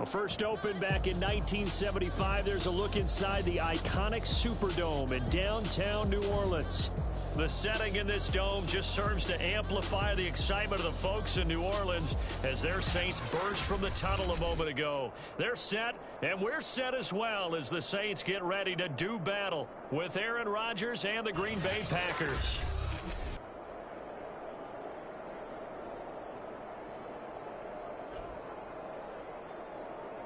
Well, first opened back in 1975, there's a look inside the iconic Superdome in downtown New Orleans. The setting in this dome just serves to amplify the excitement of the folks in New Orleans as their Saints burst from the tunnel a moment ago. They're set, and we're set as well as the Saints get ready to do battle with Aaron Rodgers and the Green Bay Packers.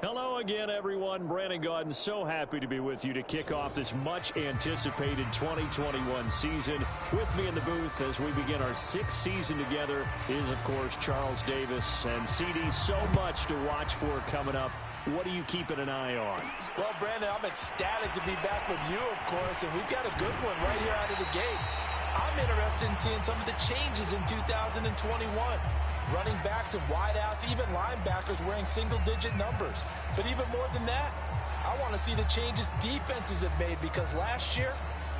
Hello again, everyone. Brandon Gaudin, so happy to be with you to kick off this much-anticipated 2021 season. With me in the booth as we begin our sixth season together is, of course, Charles Davis. And, CD, so much to watch for coming up. What are you keeping an eye on? Well, Brandon, I'm ecstatic to be back with you, of course, and we've got a good one right here out of the gates. I'm interested in seeing some of the changes in 2021. Running backs and wideouts, even linebackers wearing single-digit numbers. But even more than that, I want to see the changes defenses have made because last year,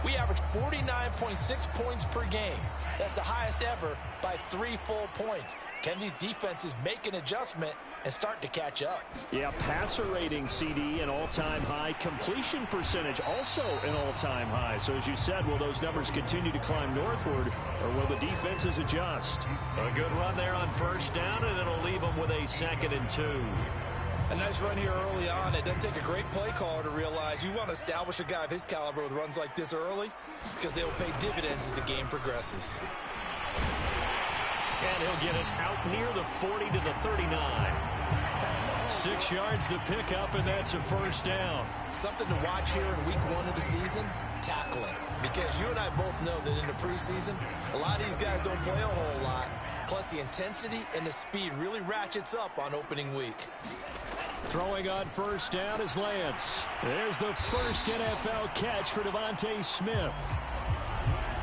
we averaged 49.6 points per game. That's the highest ever by 3 full points. Can these defenses make an adjustment and start to catch up? Yeah, passer rating, CD, an all-time high. Completion percentage, also an all-time high. So as you said, will those numbers continue to climb northward, or will the defenses adjust? A good run there on first down, and it'll leave them with a 2nd and 2. A nice run here early on. It doesn't take a great play caller to realize you want to establish a guy of his caliber with runs like this early because they'll pay dividends as the game progresses. And he'll get it out near the 40 to the 39. 6 yards to pick up, and that's a first down. Something to watch here in week 1 of the season, tackling. Because you and I both know that in the preseason, a lot of these guys don't play a whole lot. Plus, the intensity and the speed really ratchets up on opening week. Throwing on first down is Lance. There's the first NFL catch for Devontae Smith.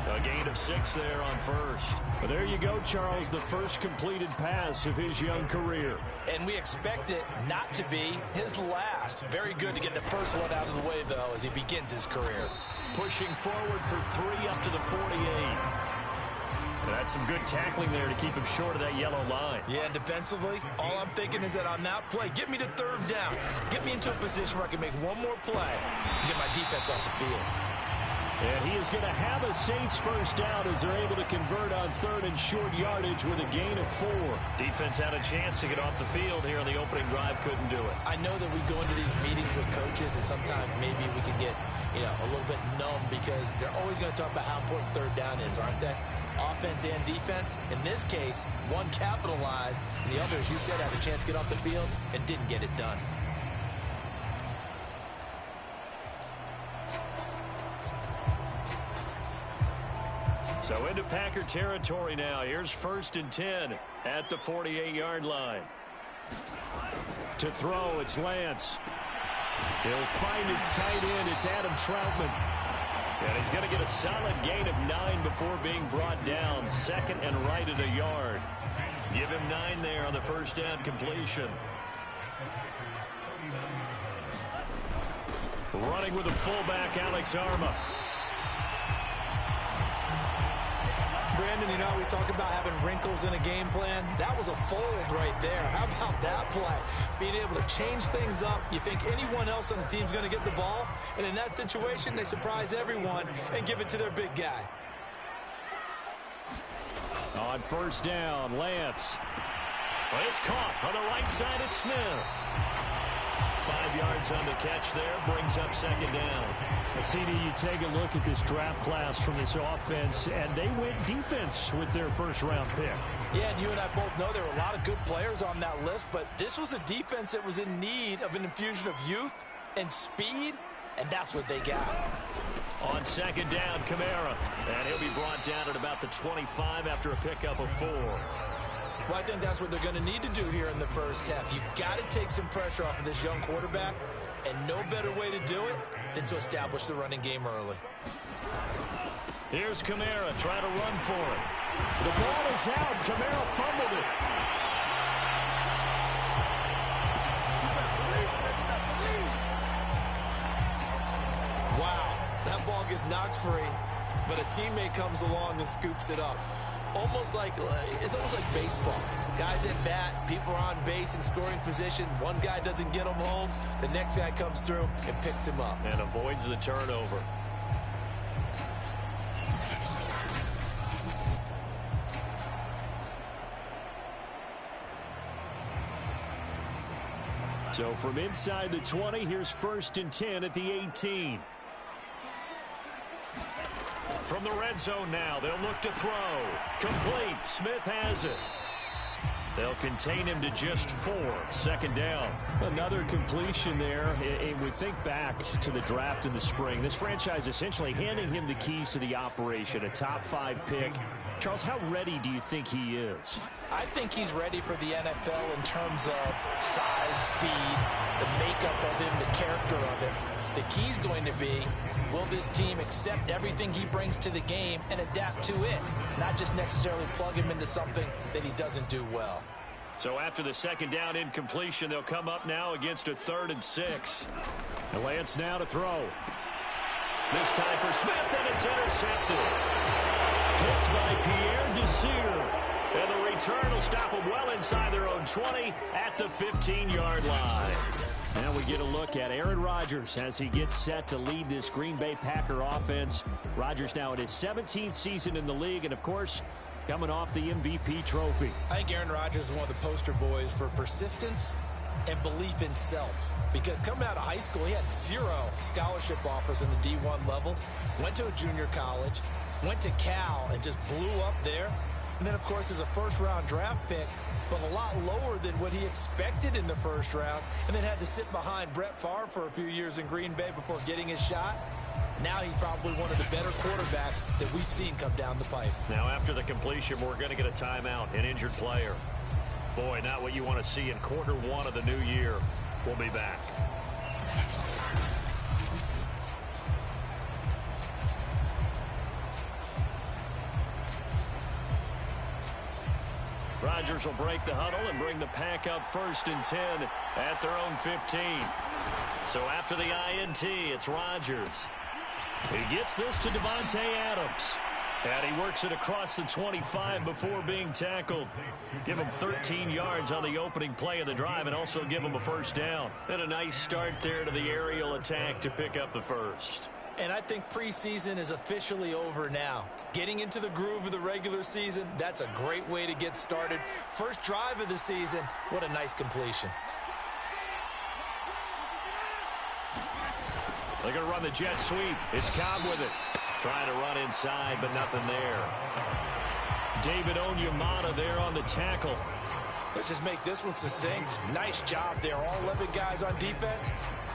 A gain of 6 there on first. But there you go, Charles, the first completed pass of his young career. And we expect it not to be his last. Very good to get the first one out of the way, though, as he begins his career. Pushing forward for 3 up to the 48. That's some good tackling there to keep him short of that yellow line. Yeah, and defensively, all I'm thinking is that on that play, get me to 3rd down. Get me into a position where I can make one more play and get my defense off the field. And he is going to have a Saints first down as they're able to convert on 3rd and short yardage with a gain of 4. Defense had a chance to get off the field here on the opening drive, couldn't do it. I know that we go into these meetings with coaches, and sometimes maybe we can get, a little bit numb because they're always going to talk about how important 3rd down is, aren't they? Offense and defense. In this case, one capitalized, and the other, as you said, had a chance to get off the field and didn't get it done. So into Packer territory now. Here's 1st and 10 at the 48-yard line. To throw, it's Lance. He'll find his tight end. It's Adam Troutman. And he's going to get a solid gain of 9 before being brought down. 2nd and right at a yard. Give him 9 there on the first down completion. Running with the fullback, Alex Arma. Brandon, we talk about having wrinkles in a game plan. That was a fold right there. How about that play? Being able to change things up. You think anyone else on the team's going to get the ball, and in that situation, they surprise everyone and give it to their big guy. On first down, Lance. Well, it's caught on the right side at Smith. 5 yards on the catch there, brings up 2nd down. CD, you take a look at this draft class from this offense, and they went defense with their first-round pick. Yeah, and you and I both know there were a lot of good players on that list, but this was a defense that was in need of an infusion of youth and speed, and that's what they got. On 2nd down, Kamara, and he'll be brought down at about the 25 after a pickup of 4. Well, I think that's what they're going to need to do here in the first half. You've got to take some pressure off of this young quarterback, and no better way to do it than to establish the running game early. Here's Kamara trying to run for it. The ball is out. Kamara fumbled it. Wow, that ball gets knocked free, but a teammate comes along and scoops it up. It's almost like baseball. Guys at bat, people are on base in scoring position. One guy doesn't get him home. The next guy comes through and picks him up. And avoids the turnover. So from inside the 20, here's 1st and 10 at the 18. From the red zone now, they'll look to throw. Complete. Smith has it. They'll contain him to just 4. 2nd down. Another completion there. And we think back to the draft in the spring. This franchise essentially handing him the keys to the operation, a top 5 pick. Charles, how ready do you think he is? I think he's ready for the NFL in terms of size, speed, the makeup of him, the character of him. The key's going to be, will this team accept everything he brings to the game and adapt to it, not just necessarily plug him into something that he doesn't do well. So after the 2nd down incompletion, they'll come up now against a 3rd and 6. The Lance now to throw. This time for Smith, and it's intercepted. Picked by Pierre Desir. And the return will stop them well inside their own 20 at the 15-yard line. Now we get a look at Aaron Rodgers as he gets set to lead this Green Bay Packer offense. Rodgers now in his 17th season in the league, and of course, coming off the MVP trophy. I think Aaron Rodgers is one of the poster boys for persistence and belief in self. Because coming out of high school, he had 0 scholarship offers in the D1 level. Went to a junior college, went to Cal, and just blew up there. And then, of course, as a first-round draft pick, but a lot lower than what he expected in the first round, and then had to sit behind Brett Favre for a few years in Green Bay before getting his shot. Now he's probably one of the better quarterbacks that we've seen come down the pipe. Now, after the completion, we're going to get a timeout, an injured player. Boy, not what you want to see in Q1 of the new year. We'll be back. Rodgers will break the huddle and bring the pack up 1st and 10 at their own 15. So after the INT, it's Rodgers. He gets this to Devontae Adams. And he works it across the 25 before being tackled. Give him 13 yards on the opening play of the drive and also give him a 1st down. And a nice start there to the aerial attack to pick up the 1st. And I think preseason is officially over now. Getting into the groove of the regular season, that's a great way to get started. First drive of the season, what a nice completion. They're going to run the jet sweep. It's Cobb with it. Trying to run inside, but nothing there. David Onyemata there on the tackle. Let's just make this one succinct. Nice job there. All 11 guys on defense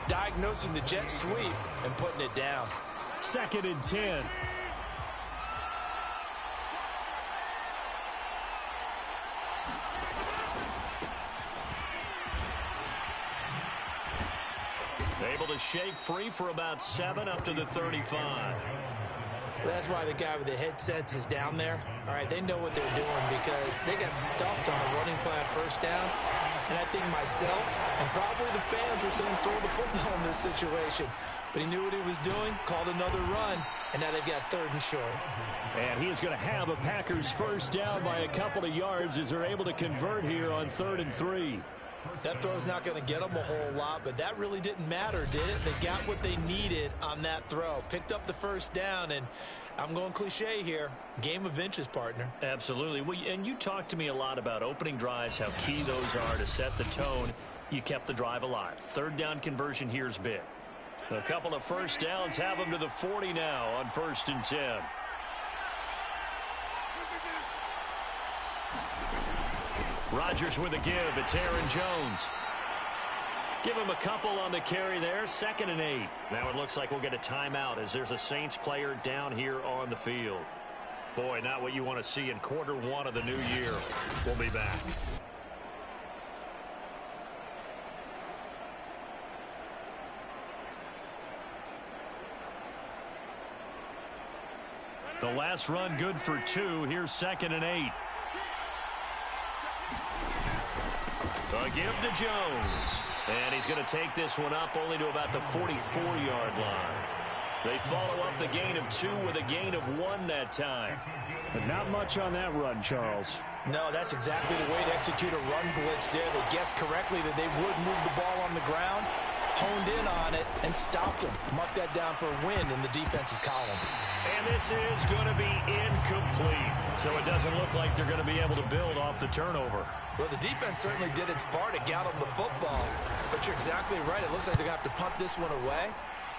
diagnosing the jet sweep and putting it down. 2nd and 10. Able to shake free for about 7 up to the 35. That's why the guy with the headsets is down there. All right, they know what they're doing because they got stuffed on a running plan 1st down. And I think myself and probably the fans were saying throw the football in this situation. But he knew what he was doing, called another run, and now they've got 3rd and short. And he's going to have a Packers 1st down by a couple of yards as they're able to convert here on 3rd and 3. That throw's not going to get them a whole lot, but that really didn't matter, did it? They got what they needed on that throw. Picked up the 1st down, and I'm going cliche here. Game of inches, partner. Absolutely. Well, and you talked to me a lot about opening drives, how key those are to set the tone. You kept the drive alive. 3rd down conversion here is big. A couple of 1st downs have them to the 40 now on 1st and 10. Rodgers with a give. It's Aaron Jones. Give him a couple on the carry there. 2nd and 8. Now it looks like we'll get a timeout as there's a Saints player down here on the field. Boy, not what you want to see in Q1 of the new year. We'll be back. The last run good for 2. Here's 2nd and 8. A give to Jones. And he's going to take this one up only to about the 44-yard line. They follow up the gain of 2 with a gain of 1 that time. But not much on that run, Charles. No, that's exactly the way to execute a run blitz there. They guessed correctly that they would move the ball on the ground, honed in on it, and stopped them. Mark that down for a win in the defense's column. And this is going to be incomplete. So it doesn't look like they're going to be able to build off the turnover. Well, the defense certainly did its part to get them the football. But you're exactly right. It looks like they're going to have to punt this one away.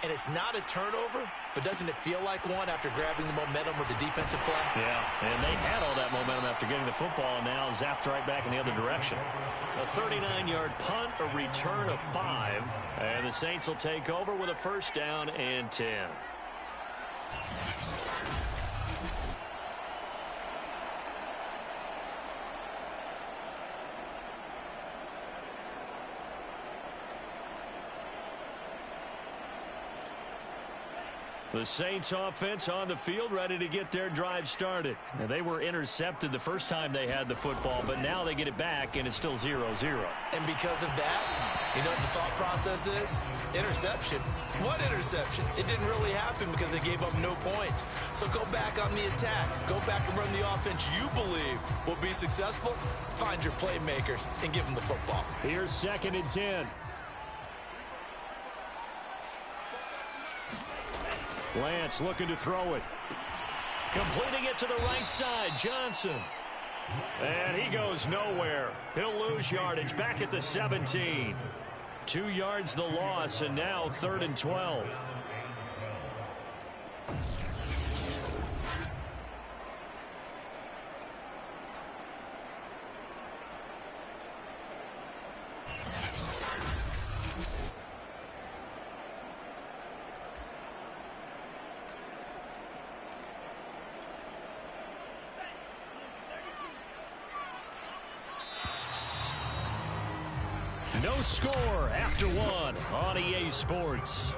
And it's not a turnover, but doesn't it feel like one after grabbing the momentum with the defensive play? Yeah, and they had all that momentum after getting the football, and now zapped right back in the other direction. A 39-yard punt, a return of 5, and the Saints will take over with a first down and 10. The Saints offense on the field, ready to get their drive started. Now, they were intercepted the first time they had the football, but now they get it back, and it's still 0-0. And because of that, you know what the thought process is? Interception. What interception? It didn't really happen because they gave up no points. So go back on the attack. Go back and run the offense you believe will be successful. Find your playmakers and give them the football. Here's 2nd and 10. Lance looking to throw it. Completing it to the right side, Johnson. And he goes nowhere. He'll lose yardage back at the 17. 2 yards the loss, and now 3rd and 12. No score after 1 on EA Sports.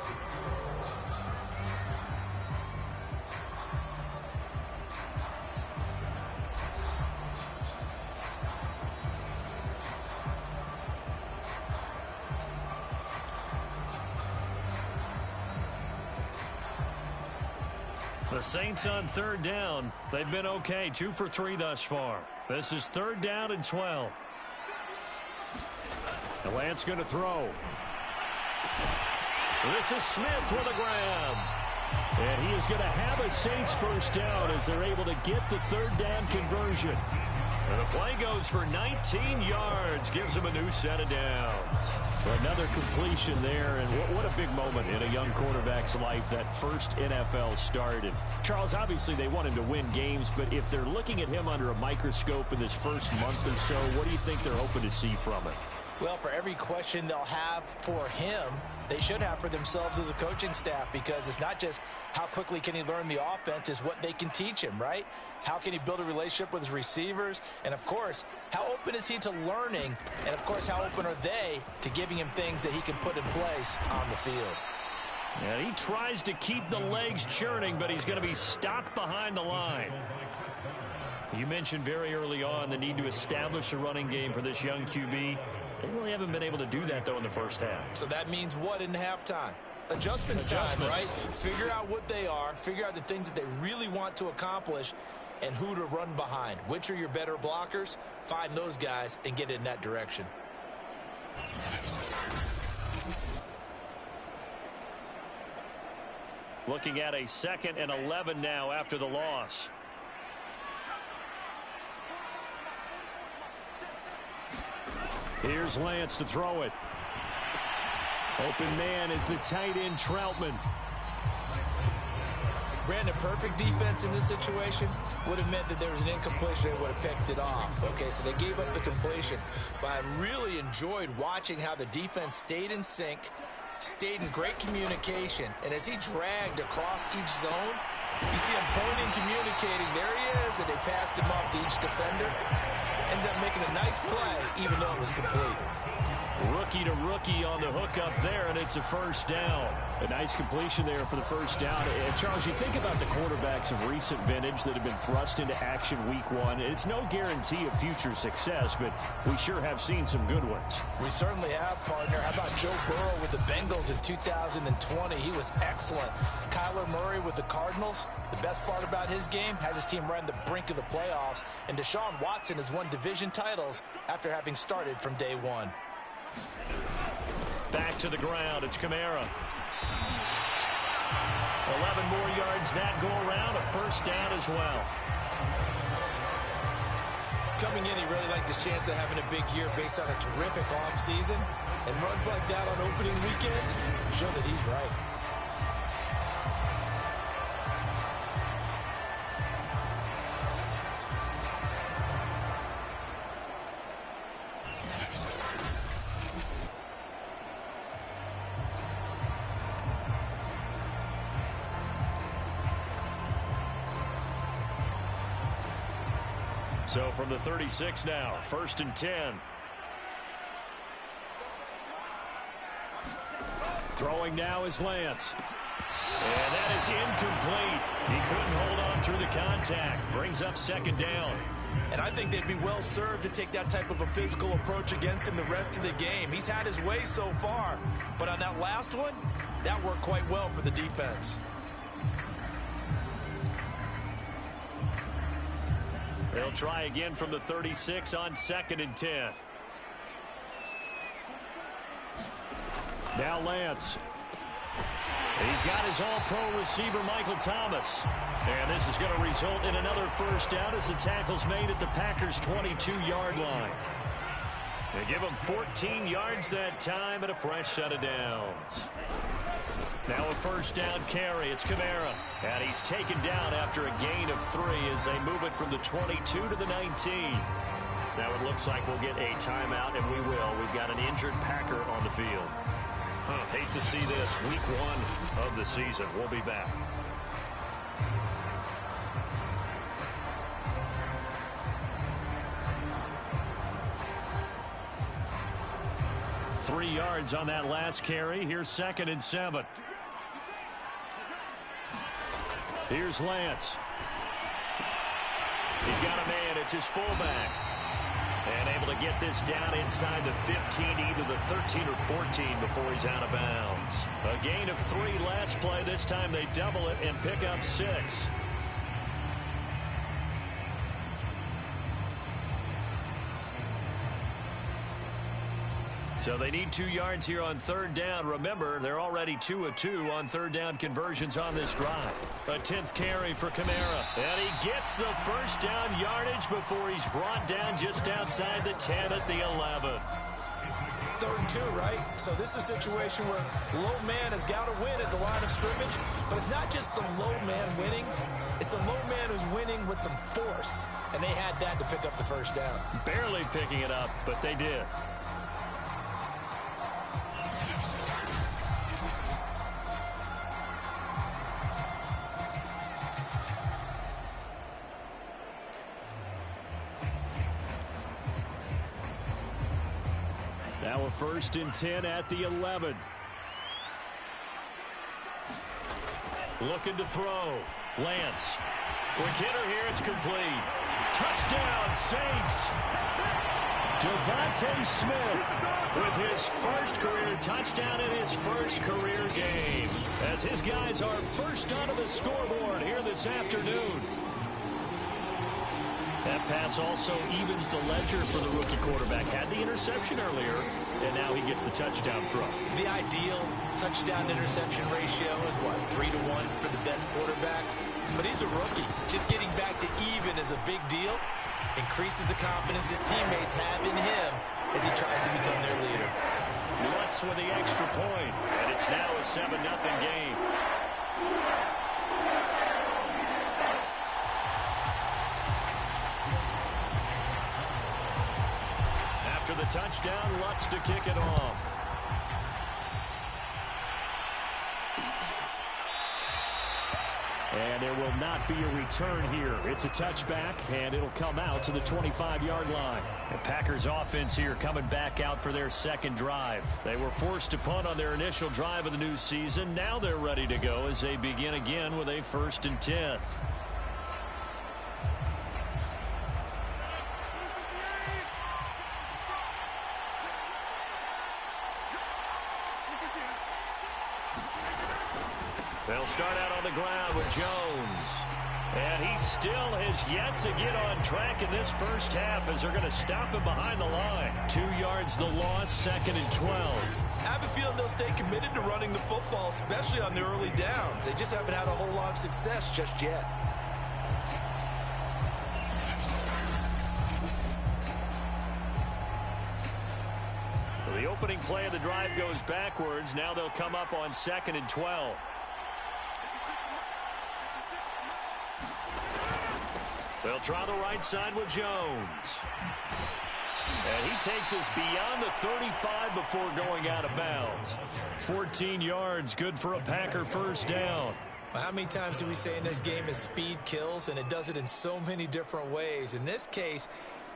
The Saints on 3rd down. They've been okay, 2 for 3 thus far. This is 3rd down and 12. And Lance going to throw. This is Smith with a grab. And he is going to have a Saints first down as they're able to get the 3rd down conversion. And the play goes for 19 yards. Gives him a new set of downs. Another completion there. And what a big moment in a young quarterback's life, that first NFL start. And Charles, obviously they want him to win games, but if they're looking at him under a microscope in this first month or so, what do you think they're hoping to see from it? Well, for every question they'll have for him, they should have for themselves as a coaching staff, because it's not just how quickly can he learn the offense, it's what they can teach him, right? How can he build a relationship with his receivers? And, of course, how open is he to learning? And, of course, how open are they to giving him things that he can put in place on the field? Yeah, he tries to keep the legs churning, but he's going to be stopped behind the line. You mentioned very early on the need to establish a running game for this young QB. They really haven't been able to do that, though, in the first half. So that means what in halftime? Adjustments time, right? Figure out what they are. Figure out the things that they really want to accomplish and who to run behind. Which are your better blockers? Find those guys and get in that direction. Looking at a 2nd and 11 now after the loss. Here's Lance to throw it. Open man is the tight end, Troutman. Brandon, perfect defense in this situation would have meant that there was an incompletion. They would have picked it off. Okay, so they gave up the completion. But I really enjoyed watching how the defense stayed in sync, stayed in great communication. And as he dragged across each zone, you see him pointing, communicating. There he is, and they passed him off to each defender. Ended up making a nice play, even though it was complete. Rookie to rookie on the hook up there, and it's a first down. A nice completion there for the first down. And Charles, you think about the quarterbacks of recent vintage that have been thrust into action week one. It's no guarantee of future success, but we sure have seen some good ones. We certainly have, partner. How about Joe Burrow with the Bengals in 2020? He was excellent. Kyler Murray with the Cardinals. The best part about his game, has his team right on the brink of the playoffs. And Deshaun Watson has won division titles after having started from day one. Back to the ground. It's Kamara. 11 more yards that go around. A first down as well. Coming in, he really liked his chance of having a big year based on a terrific offseason. And runs like that on opening weekend show that he's right. So from the 36 now, 1st and 10. Throwing now is Lance. And that is incomplete. He couldn't hold on through the contact. Brings up 2nd down. And I think they'd be well served to take that type of a physical approach against him the rest of the game. He's had his way so far. But on that last one, that worked quite well for the defense. They'll try again from the 36 on 2nd and 10. Now Lance. He's got his all-pro receiver, Michael Thomas. And this is going to result in another first down as the tackle's made at the Packers' 22-yard line. They give him 14 yards that time and a fresh set of downs. Now a first down carry. It's Kamara. And he's taken down after a gain of 3 as they move it from the 22 to the 19. Now it looks like we'll get a timeout, and we will. We've got an injured Packer on the field. Hate to see this. Week 1 of the season. We'll be back. Three yards on that last carry. Here's 2nd and 7. Here's Lance. He's got a man. It's his fullback. And able to get this down inside the 15, either the 13 or 14 before he's out of bounds. A gain of 3 last play. This time they double it and pick up 6. So they need 2 yards here on 3rd down. Remember, they're already 2 of 2 on 3rd down conversions on this drive. A 10th carry for Kamara. And he gets the first down yardage before he's brought down just outside the 10 at the 11. 3rd and 2, right? So this is a situation where low man has got to win at the line of scrimmage. But it's not just the low man winning. It's the low man who's winning with some force. And they had that to pick up the first down. Barely picking it up, but they did. Now a 1st and 10 at the 11. Looking to throw. Lance. Quick hitter here. It's complete. Touchdown, Saints. Devontae Smith with his first career touchdown in his first career game. As his guys are first onto the scoreboard here this afternoon. That pass also evens the ledger for the rookie quarterback. Had the interception earlier, and now he gets the touchdown throw. The ideal touchdown-interception ratio is, what, 3 to 1 for the best quarterbacks? But he's a rookie. Just getting back to even is a big deal. Increases the confidence his teammates have in him as he tries to become their leader. Lutz with the extra point, and it's now a 7-0 game. After the touchdown, Lutz to kick it off. And there will not be a return here. It's a touchback, and it'll come out to the 25-yard line. The Packers offense here coming back out for their second drive. They were forced to punt on their initial drive of the new season. Now they're ready to go as they begin again with a 1st and 10. They'll start out on the ground with Jones. And he still has yet to get on track in this first half as they're going to stop him behind the line. 2 yards the loss, 2nd and 12. I have a feeling they'll stay committed to running the football, especially on the early downs. They just haven't had a whole lot of success just yet. So the opening play of the drive goes backwards. Now they'll come up on 2nd and 12. They'll try the right side with Jones. And he takes us beyond the 35 before going out of bounds. 14 yards, good for a Packer first down. Well, how many times do we say in this game is speed kills, and it does it in so many different ways. In this case,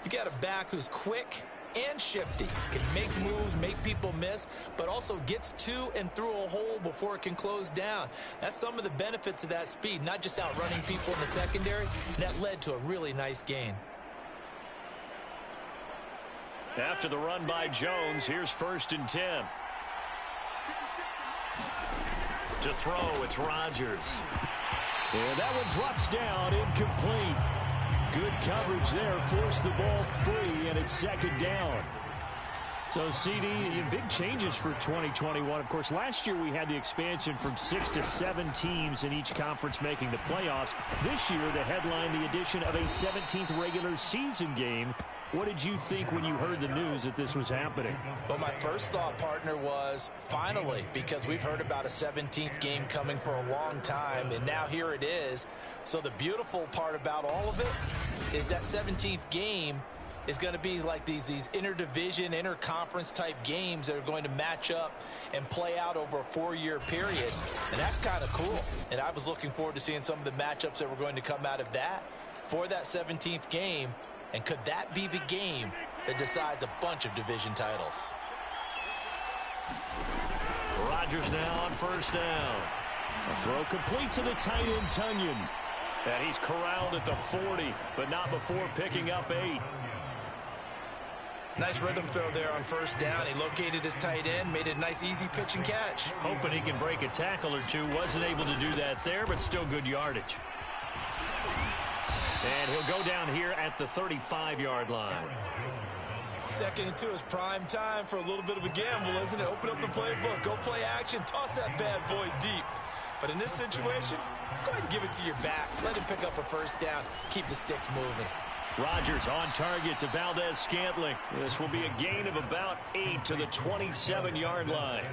you got a back who's quick and shifty, can make moves, make people miss, but also gets to and through a hole before it can close down. That's some of the benefits of that speed, not just outrunning people in the secondary. That led to a really nice gain. After the run by Jones, here's 1st and 10. To throw, it's Rodgers. And that one drops down, incomplete. Good coverage there, forced the ball free, and it's 2nd down. So, CD, big changes for 2021. Of course, last year we had the expansion from 6 to 7 teams in each conference making the playoffs. This year, the headline, the addition of a 17th regular season game. What did you think when you heard the news that this was happening? Well, my first thought, partner, was finally, because we've heard about a 17th game coming for a long time, and now here it is. So the beautiful part about all of it is that 17th game is going to be like these interdivision, interconference type games that are going to match up and play out over a 4-year period. And that's kind of cool. And I was looking forward to seeing some of the matchups that were going to come out of that for that 17th game. And could that be the game that decides a bunch of division titles? Rodgers now on 1st down. A throw complete to the tight end, Tunyon. And he's corralled at the 40, but not before picking up 8. Nice rhythm throw there on 1st down. He located his tight end, made a nice easy pitch and catch. Hoping he can break a tackle or two. Wasn't able to do that there, but still good yardage. And he'll go down here at the 35-yard line. 2nd and 2 is prime time for a little bit of a gamble, isn't it? Open up the playbook, go play action, toss that bad boy deep. But in this situation, go ahead and give it to your back. Let him pick up a 1st down. Keep the sticks moving. Rodgers on target to Valdez-Scantling. This will be a gain of about 8 to the 27-yard line.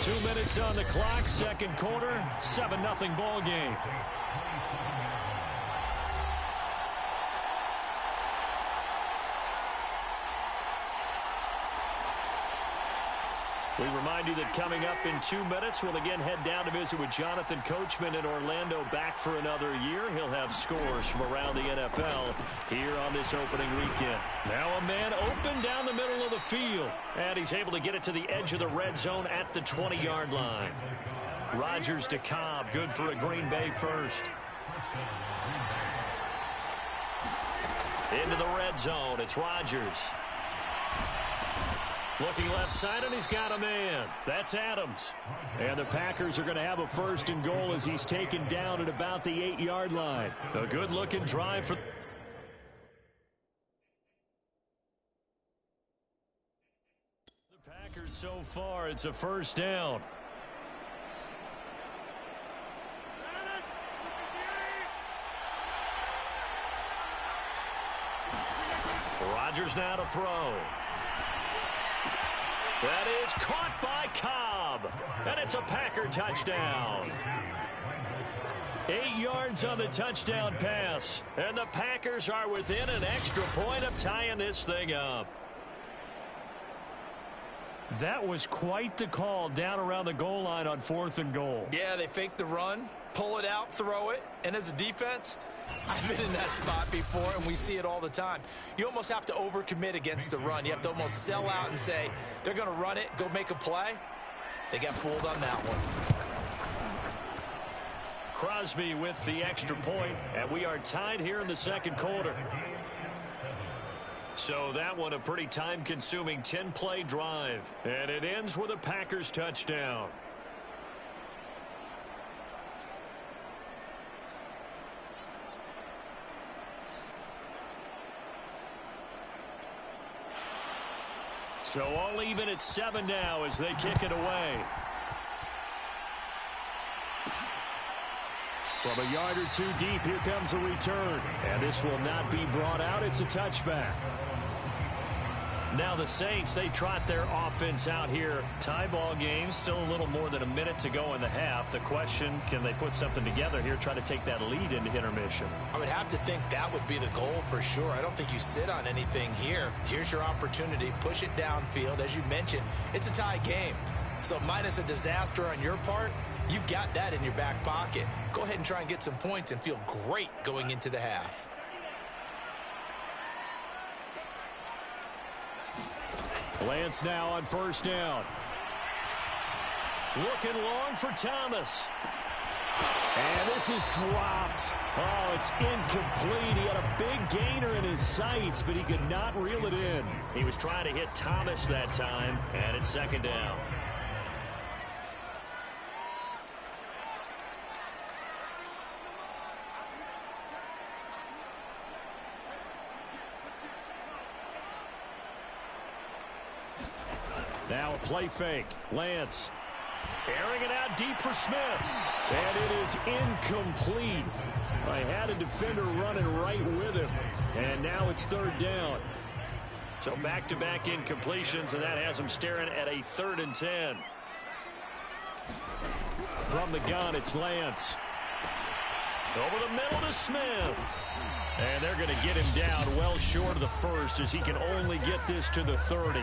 2 minutes on the clock, 2nd quarter, 7-0 ball game. We remind you that coming up in 2 minutes, we'll again head down to visit with Jonathan Coachman in Orlando, back for another year. He'll have scores from around the NFL here on this opening weekend. Now a man open down the middle of the field, and he's able to get it to the edge of the red zone at the 20-yard line. Rodgers to Cobb, good for a Green Bay first. Into the red zone, it's Rodgers. Looking left side, and he's got a man. That's Adams. And the Packers are going to have a 1st and goal as he's taken down at about the 8-yard line. A good-looking drive for... the Packers so far. It's a 1st down. Rodgers now to throw. That is caught by Cobb, and it's a Packer touchdown. 8 yards on the touchdown pass, and the Packers are within an extra point of tying this thing up. That was quite the call down around the goal line on 4th and goal. Yeah, they fake the run, pull it out, throw it, and as a defense, I've been in that spot before, and we see it all the time. You almost have to overcommit against the run. You have to almost sell out and say, they're going to run it, go make a play. They got fooled on that one. Crosby with the extra point, and we are tied here in the second quarter. So that one a pretty time-consuming 10-play drive, and it ends with a Packers touchdown. So all even at 7 now as they kick it away. From a yard or two deep, here comes a return. And this will not be brought out. It's a touchback. Now the Saints, they trot their offense out here. Tie ball game, still a little more than a minute to go in the half. The question, can they put something together here, try to take that lead into intermission? I would have to think that would be the goal for sure. I don't think you sit on anything here. Here's your opportunity. Push it downfield. As you mentioned, it's a tie game. So minus a disaster on your part, you've got that in your back pocket. Go ahead and try and get some points and feel great going into the half. Lance now on first down. Looking long for Thomas. And this is dropped. Oh, it's incomplete. He had a big gainer in his sights, but he could not reel it in. He was trying to hit Thomas that time, and it's second down. Now a play fake. Lance airing it out deep for Smith. And it is incomplete. I had a defender running right with him. And now it's third down. So back-to-back incompletions, and that has him staring at a 3rd and 10. From the gun, it's Lance. Over the middle to Smith. And they're going to get him down well short of the first as he can only get this to the 30.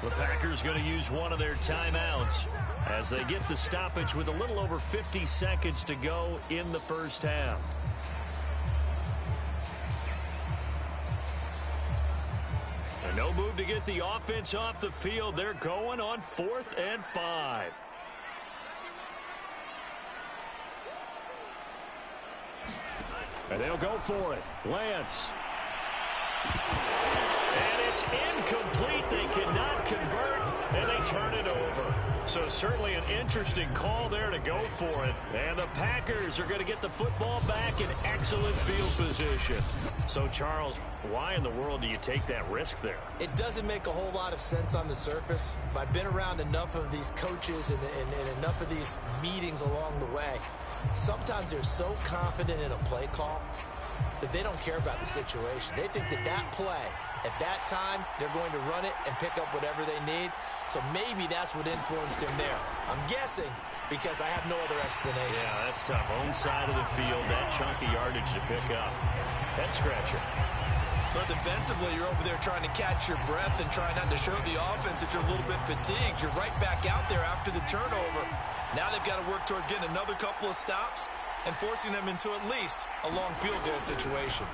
The Packers going to use one of their timeouts as they get the stoppage with a little over 50 seconds to go in the first half. And no move to get the offense off the field. They're going on 4th and 5. And they'll go for it. Lance. And it's incomplete. They cannot convert, and they turn it over. So certainly an interesting call there to go for it. And the Packers are going to get the football back in excellent field position. So, Charles, why in the world do you take that risk there? It doesn't make a whole lot of sense on the surface. But I've been around enough of these coaches and enough of these meetings along the way. Sometimes they're so confident in a play call that they don't care about the situation. They think that that play, at that time, they're going to run it and pick up whatever they need. So maybe that's what influenced him there. I'm guessing because I have no other explanation. Yeah, that's tough. Own side of the field, that chunky yardage to pick up. Head scratcher. But defensively, you're over there trying to catch your breath and try not to show the offense that you're a little bit fatigued. You're right back out there after the turnover. Now they've got to work towards getting another couple of stops and forcing them into at least a long field goal situation.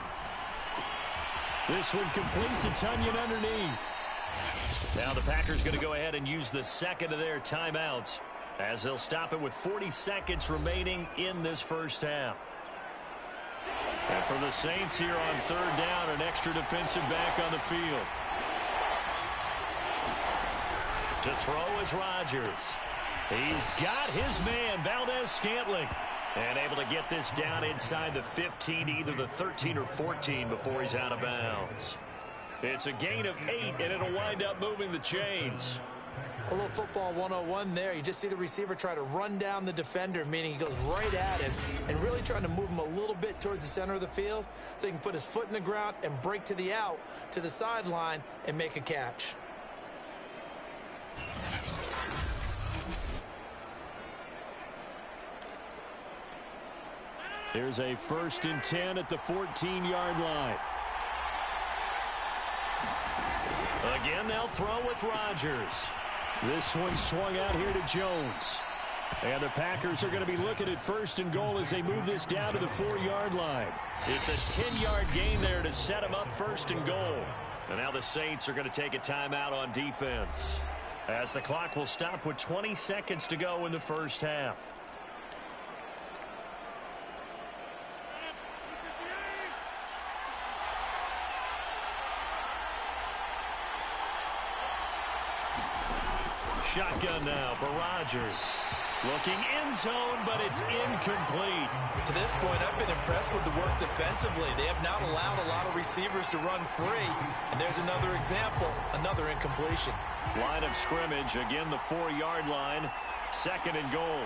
This one completes a Tunyon underneath. Now the Packers going to go ahead and use the second of their timeouts as they'll stop it with 40 seconds remaining in this first half. And for the Saints here on third down, an extra defensive back on the field. To throw is Rodgers. He's got his man, Valdez-Scantling. And able to get this down inside the 15, either the 13 or 14 before he's out of bounds. It's a gain of 8, and it'll wind up moving the chains. A little football 101 there. You just see the receiver try to run down the defender, meaning he goes right at him and really trying to move him a little bit towards the center of the field so he can put his foot in the ground and break to the out, to the sideline, and make a catch. There's a 1st and 10 at the 14-yard line. Again, they'll throw with Rodgers. This one swung out here to Jones. And the Packers are going to be looking at 1st and goal as they move this down to the 4-yard line. It's a 10-yard gain there to set them up 1st and goal. And now the Saints are going to take a timeout on defense, as the clock will stop with 20 seconds to go in the first half. Shotgun now for Rodgers. Looking end zone, but it's incomplete. To this point, I've been impressed with the work defensively. They have not allowed a lot of receivers to run free. And there's another example, another incompletion. Line of scrimmage, again the 4-yard line. 2nd and goal.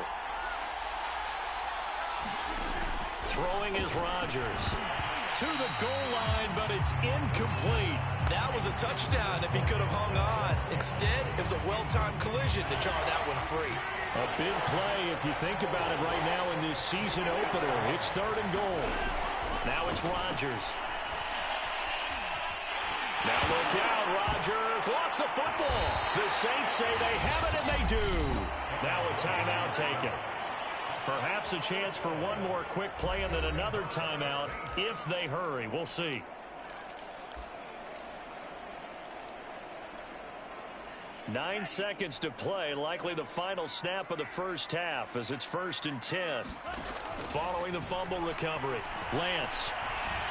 Throwing is Rodgers. To the goal line, but it's incomplete. That was a touchdown if he could have hung on. Instead, it was a well-timed collision to jar that one free. A big play if you think about it right now in this season opener. It's 3rd and goal. Now it's Rodgers. Now look out, Rodgers lost the football. The Saints say they have it, and they do. Now a timeout taken. Perhaps a chance for one more quick play and then another timeout if they hurry. We'll see. Nine seconds to play, likely the final snap of the first half as it's 1st and 10. Following the fumble recovery, Lance.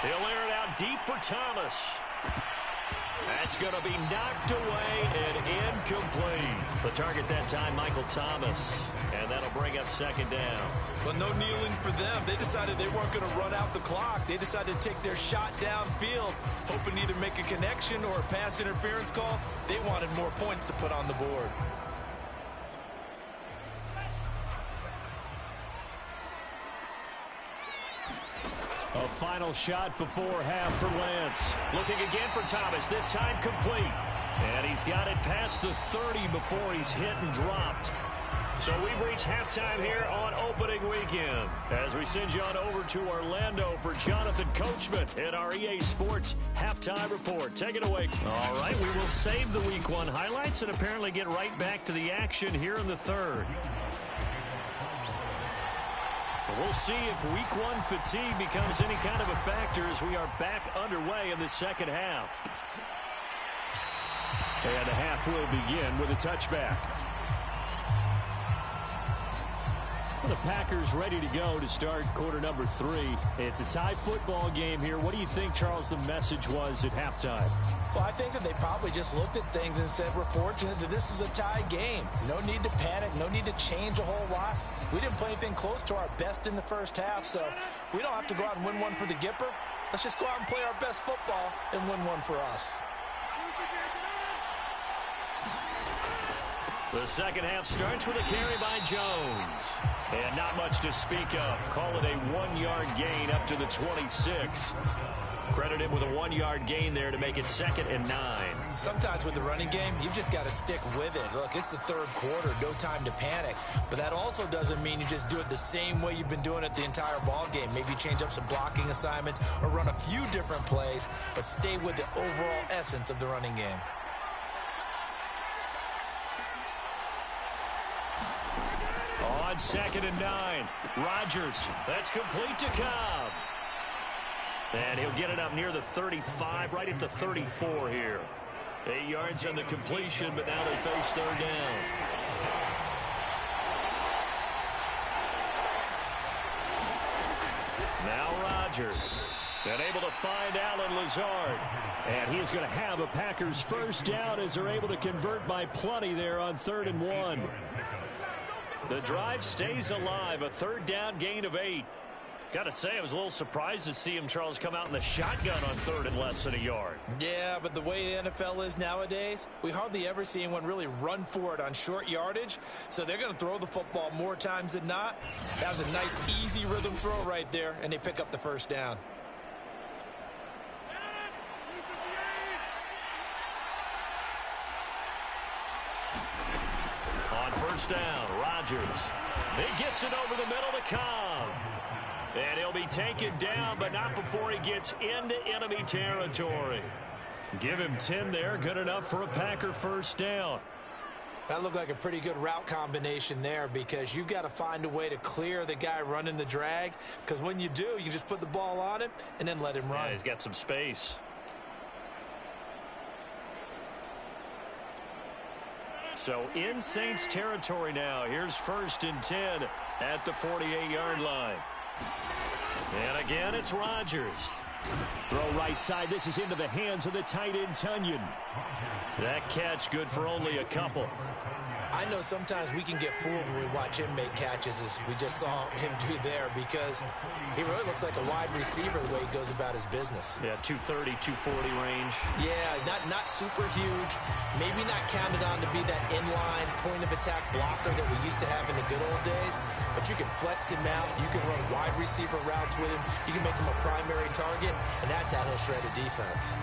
He'll air it out deep for Thomas. That's going to be knocked away and incomplete. The target that time, Michael Thomas. And that'll bring up 2nd down. Well, no kneeling for them. They decided they weren't going to run out the clock. They decided to take their shot downfield, hoping to either make a connection or a pass interference call. They wanted more points to put on the board. A final shot before half for Lance. Looking again for Thomas, this time complete. And he's got it past the 30 before he's hit and dropped. So we've reached halftime here on opening weekend as we send you on over to Orlando for Jonathan Coachman in our EA Sports Halftime Report. Take it away. All right, we will save the Week 1 highlights and apparently get right back to the action here in the 3rd. We'll see if Week 1 fatigue becomes any kind of a factor as we are back underway in the 2nd half. And the half will begin with a touchback. Well, the Packers ready to go to start quarter number 3. It's a tie football game here. What do you think, Charles, the message was at halftime? Well, I think that they probably just looked at things and said, we're fortunate that this is a tie game. No need to panic. No need to change a whole lot. We didn't play anything close to our best in the first half, so we don't have to go out and win one for the Gipper. Let's just go out and play our best football and win one for us. The 2nd half starts with a carry by Jones. And not much to speak of. Call it a 1-yard gain up to the 26. Credit him with a 1-yard gain there to make it 2nd and 9. Sometimes with the running game, you've just got to stick with it. Look, it's the 3rd quarter, no time to panic. But that also doesn't mean you just do it the same way you've been doing it the entire ball game. Maybe change up some blocking assignments or run a few different plays, but stay with the overall essence of the running game. On 2nd and 9, Rodgers. That's complete to Cobb. And he'll get it up near the 35, right at the 34 here. 8 yards on the completion, but now they face 3rd down. Now Rodgers. And able to find Allen Lazard. And he is going to have a Packers 1st down as they're able to convert by plenty there on 3rd and 1. The drive stays alive, a 3rd down gain of 8. Got to say, I was a little surprised to see him, Charles, come out in the shotgun on 3rd and less than a yard. Yeah, but the way the NFL is nowadays, we hardly ever see anyone really run for it on short yardage. So they're going to throw the football more times than not. That was a nice, easy rhythm throw right there, and they pick up the 1st down. On 1st down, Rodgers. He gets it over the middle to Cobb. And he'll be taken down, but not before he gets into enemy territory. Give him 10 there, good enough for a Packer 1st down. That looked like a pretty good route combination there, because you've got to find a way to clear the guy running the drag, because when you do, you just put the ball on him and then let him run. Yeah, he's got some space. So in Saints territory now. Here's 1st and 10 at the 48-yard line. And again, it's Rodgers. Throw right side. This is into the hands of the tight end, Tunyon. That catch good for only a couple. I know sometimes we can get fooled when we watch him make catches, as we just saw him do there, because he really looks like a wide receiver the way he goes about his business. Yeah, 230, 240 range. Yeah, not super huge. Maybe not counted on to be that inline point-of-attack blocker that we used to have in the good old days, but you can flex him out. You can run wide receiver routes with him. You can make him a primary target, and that's how he'll shred a defense.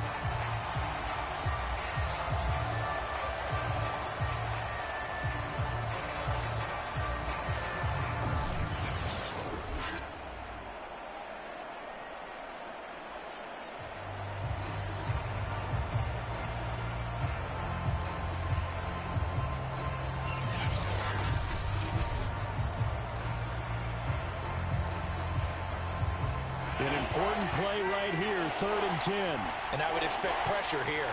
An important play right here, 3rd and 10. And I would expect pressure here.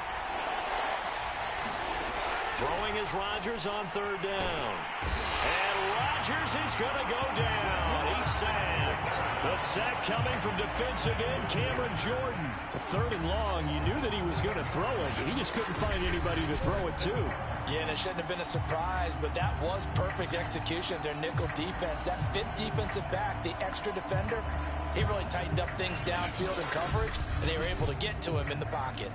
Throwing is Rodgers on 3rd down. And Rodgers is going to go down. He's sacked. The sack coming from defensive end Cameron Jordan. 3rd and long, you knew that he was going to throw it. He just couldn't find anybody to throw it to. Yeah, and it shouldn't have been a surprise, but that was perfect execution of their nickel defense. That 5th defensive back, the extra defender, he really tightened up things downfield in coverage, and they were able to get to him in the pocket.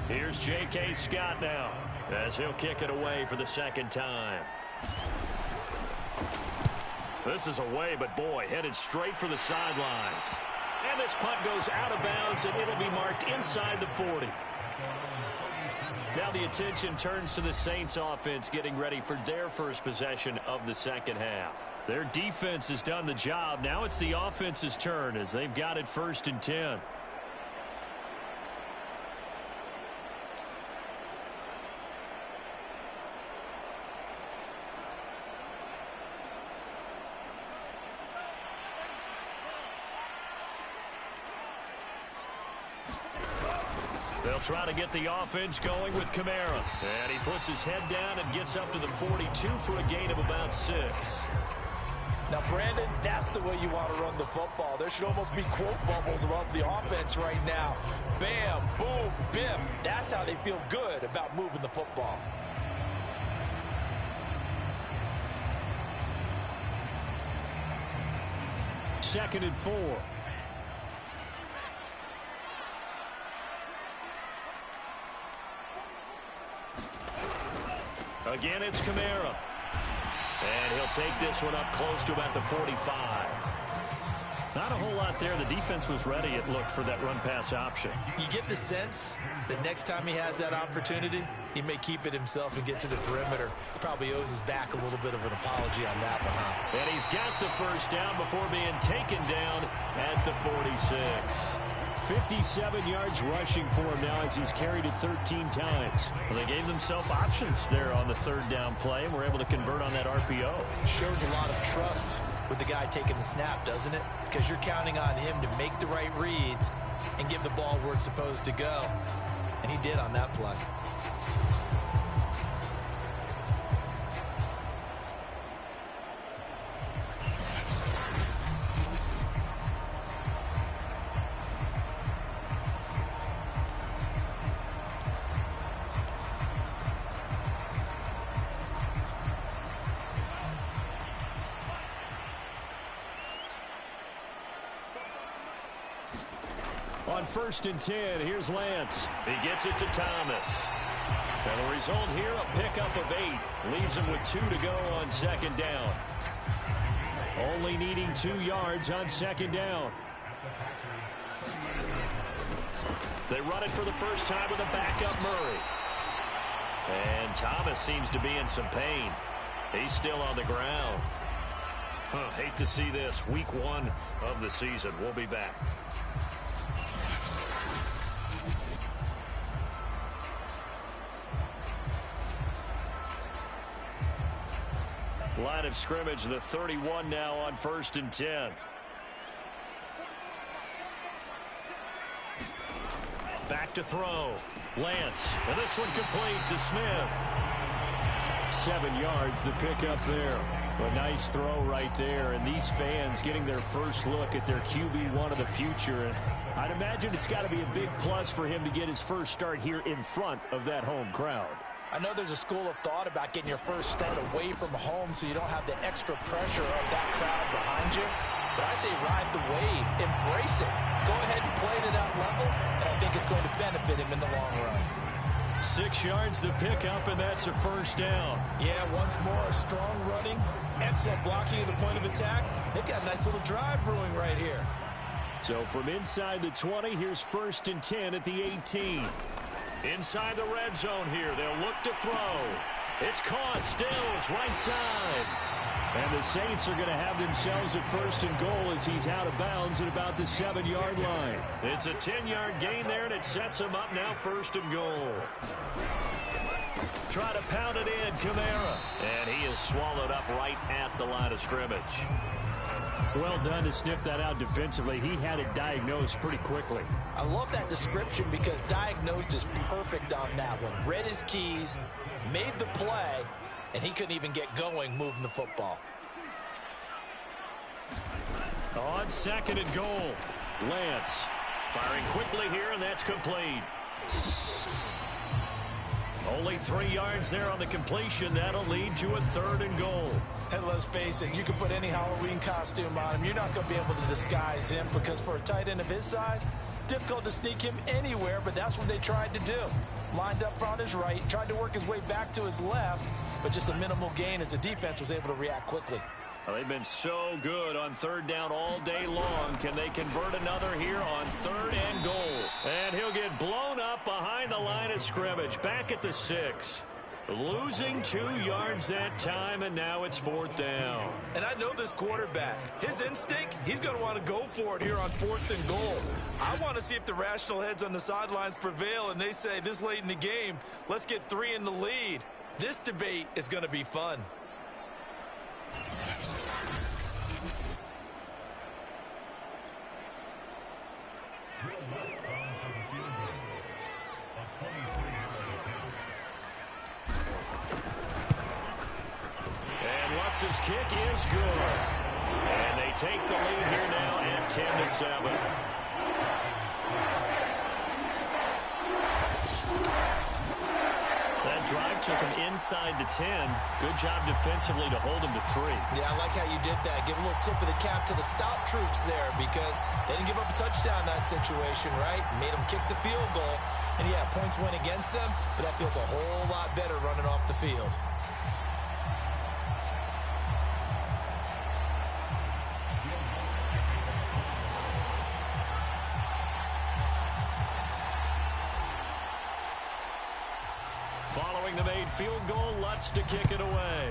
Here's J.K. Scott now, as he'll kick it away for the 2nd time. This is away, but boy, headed straight for the sidelines. And this punt goes out of bounds, and it'll be marked inside the 40. Now the attention turns to the Saints offense getting ready for their first possession of the 2nd half. Their defense has done the job. Now it's the offense's turn as they've got it 1st and 10. They'll try to get the offense going with Kamara. And he puts his head down and gets up to the 42 for a gain of about 6. Now, Brandon, that's the way you want to run the football. There should almost be quote bubbles above the offense right now. Bam, boom, biff. That's how they feel good about moving the football. Second and 4. Again, it's Kamara. And he'll take this one up close to about the 45. Not a whole lot there. The defense was ready, it looked, for that run-pass option. You get the sense that next time he has that opportunity, he may keep it himself and get to the perimeter. Probably owes his back a little bit of an apology on that one, huh? And he's got the first down before being taken down at the 46. 57 yards rushing for him now as he's carried it 13 times. Well, they gave themselves options there on the 3rd down play and were able to convert on that RPO. Shows a lot of trust with the guy taking the snap, doesn't it? Because you're counting on him to make the right reads and give the ball where it's supposed to go. And he did on that play. On 1st and 10, here's Lance. He gets it to Thomas. And the result here, a pickup of 8. Leaves him with 2 to go on 2nd down. Only needing 2 yards on 2nd down. They run it for the first time with a backup Murray. And Thomas seems to be in some pain. He's still on the ground. Hate to see this. Week 1 of the season. We'll be back. Line of scrimmage, the 31 now on 1st and 10. Back to throw. Lance. And this one complete to Smith. 7 yards, the pickup there. A nice throw right there. And these fans getting their first look at their QB1 of the future. I'd imagine it's got to be a big plus for him to get his first start here in front of that home crowd. I know there's a school of thought about getting your first start away from home so you don't have the extra pressure of that crowd behind you. But I say ride the wave. Embrace it. Go ahead and play to that level, and I think it's going to benefit him in the long run. 6 yards the pickup, and that's a first down. Yeah, once more, strong running, excellent blocking at the point of attack. They've got a nice little drive brewing right here. So from inside the 20, here's 1st and 10 at the 18. Inside the red zone here, they'll look to throw. It's caught, Stills, right side. And the Saints are going to have themselves a 1st and goal as he's out of bounds at about the 7-yard line. It's a 10-yard gain there, and it sets him up now 1st and goal. Try to pound it in, Kamara. And he is swallowed up right at the line of scrimmage. Well done to sniff that out defensively. He had it diagnosed pretty quickly. I love that description because diagnosed is perfect on that one. Read his keys, made the play, and he couldn't even get going moving the football. On 2nd and goal, Lance firing quickly here, and that's complete. Only 3 yards there on the completion. That'll lead to a 3rd and goal. And let's face it, you can put any Halloween costume on him. You're not going to be able to disguise him because for a tight end of his size, difficult to sneak him anywhere, but that's what they tried to do. Lined up on his right, tried to work his way back to his left, but just a minimal gain as the defense was able to react quickly. Well, they've been so good on 3rd down all day long. Can they convert another here on 3rd and goal? And he'll get blown up behind the line of scrimmage. Back at the 6. Losing 2 yards that time, and now it's 4th down. And I know this quarterback. His instinct, he's going to want to go for it here on 4th and goal. I want to see if the rational heads on the sidelines prevail, and they say this late in the game, let's get 3 in the lead. This debate is going to be fun. Lutz's kick is good. And they take the lead here now at 10-7. That drive took him inside the 10. Good job defensively to hold him to 3. Yeah, I like how you did that. Give a little tip of the cap to the stop troops there because they didn't give up a touchdown in that situation, right? Made them kick the field goal. And, yeah, points went against them, but that feels a whole lot better running off the field. Following the made field goal, Lutz to kick it away.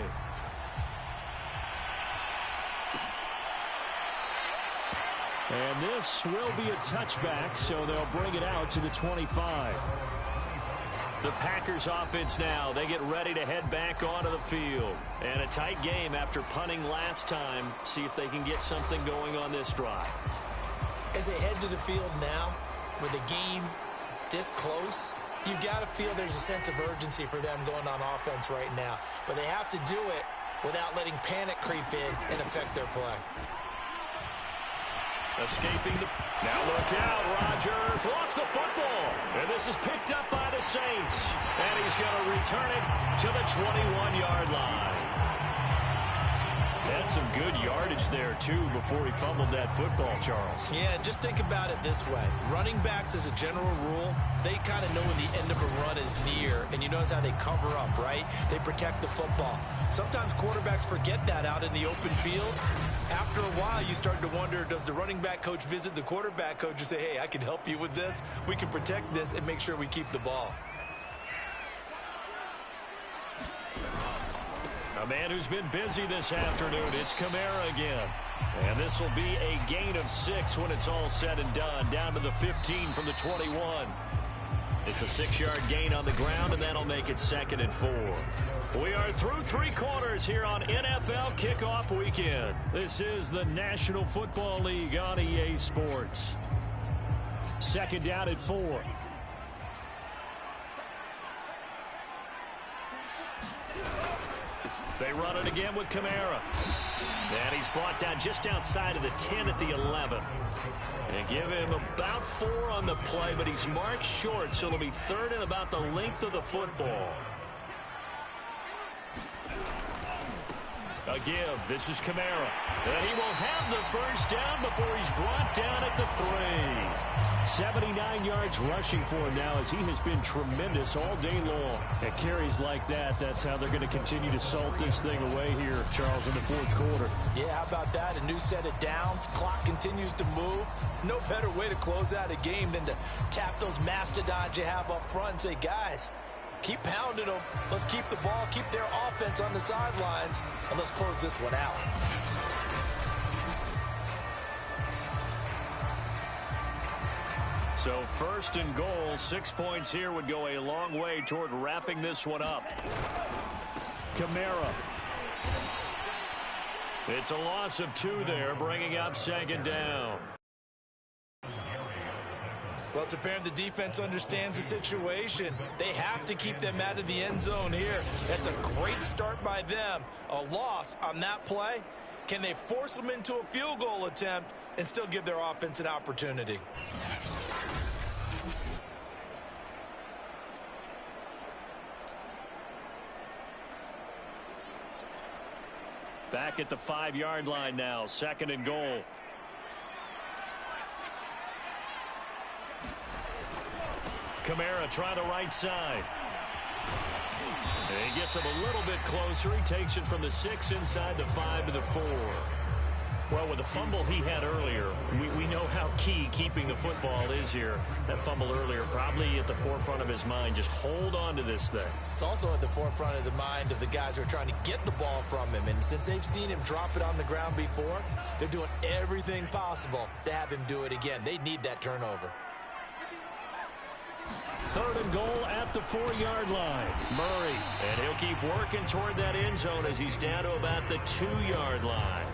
And this will be a touchback, so they'll bring it out to the 25. The Packers offense now, they get ready to head back onto the field. And a tight game after punting last time. See if they can get something going on this drive. As they head to the field now, with the game this close, you've got to feel there's a sense of urgency for them going on offense right now. But they have to do it without letting panic creep in and affect their play. Escaping the... Now look out, Rodgers lost the football. And this is picked up by the Saints. And he's going to return it to the 21-yard line. That's some good yardage there, too, before he fumbled that football, Charles. Yeah, just think about it this way. Running backs, as a general rule, they kind of know when the end of a run is near. And you notice how they cover up, right? They protect the football. Sometimes quarterbacks forget that out in the open field. After a while, you start to wonder, does the running back coach visit the quarterback coach and say, hey, I can help you with this. We can protect this and make sure we keep the ball. A man who's been busy this afternoon, it's Kamara again. And this will be a gain of 6 when it's all said and done, down to the 15 from the 21. It's a 6-yard gain on the ground, and that'll make it 2nd and 4. We are through 3 quarters here on NFL Kickoff Weekend. This is the National Football League on EA Sports. 2nd down at 4. They run it again with Kamara. And he's brought down just outside of the 10 at the 11. And give him about 4 on the play, but he's marked short, so it'll be 3rd and about the length of the football. A give. This is Kamara. And he will have the first down before he's brought down at the 3. 79 yards rushing for him now as he has been tremendous all day long. At carries like that, that's how they're going to continue to salt this thing away here, Charles, in the 4th quarter. Yeah, how about that? A new set of downs. Clock continues to move. No better way to close out a game than to tap those mastodons you have up front and say, guys, keep pounding them. Let's keep the ball, keep their offense on the sidelines, and let's close this one out. So 1st and goal, 6 points here would go a long way toward wrapping this one up. Kamara. It's a loss of 2 there, bringing up 2nd down. Well, it's apparent the defense understands the situation. They have to keep them out of the end zone here. That's a great start by them. A loss on that play. Can they force them into a field goal attempt and still give their offense an opportunity? Back at the 5-yard line now, 2nd and goal. Kamara trying the right side. And he gets him a little bit closer. He takes it from the 6 inside the 5 to the 4. Well, with the fumble he had earlier, we know how key keeping the football is here. That fumble earlier probably at the forefront of his mind. Just hold on to this thing. It's also at the forefront of the mind of the guys who are trying to get the ball from him. And since they've seen him drop it on the ground before, they're doing everything possible to have him do it again. They need that turnover. 3rd and goal at the 4-yard line. Murray. And he'll keep working toward that end zone as he's down to about the 2-yard line.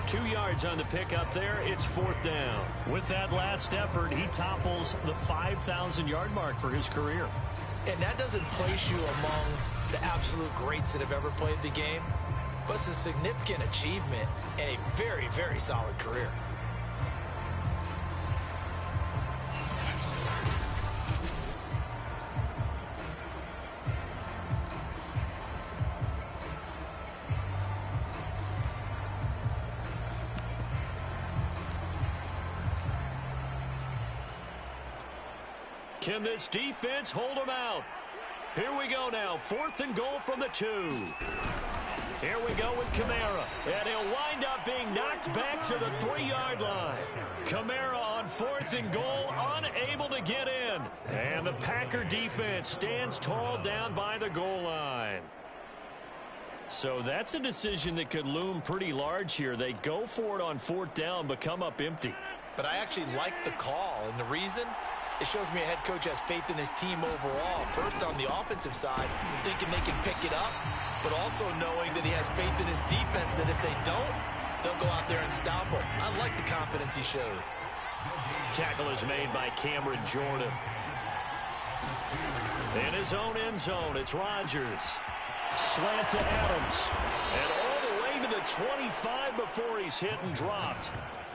2 yards on the pickup there. It's 4th down. With that last effort, he topples the 5,000-yard mark for his career. And that doesn't place you among the absolute greats that have ever played the game, but it's a significant achievement and a very, very solid career. Can this defense hold them out? Here we go now. 4th and goal from the 2. Here we go with Kamara. And he'll wind up being knocked back to the 3-yard line. Kamara on 4th and goal, unable to get in. And the Packer defense stands tall down by the goal line. So that's a decision that could loom pretty large here. They go for it on 4th down, but come up empty. But I actually like the call, and the reason? It shows me a head coach has faith in his team overall. First, on the offensive side, thinking they can pick it up, but also knowing that he has faith in his defense that if they don't, they'll go out there and stop him. I like the confidence he showed. Tackle is made by Cameron Jordan. In his own end zone, it's Rodgers. Slant to Adams. And all the way to the 25 before he's hit and dropped.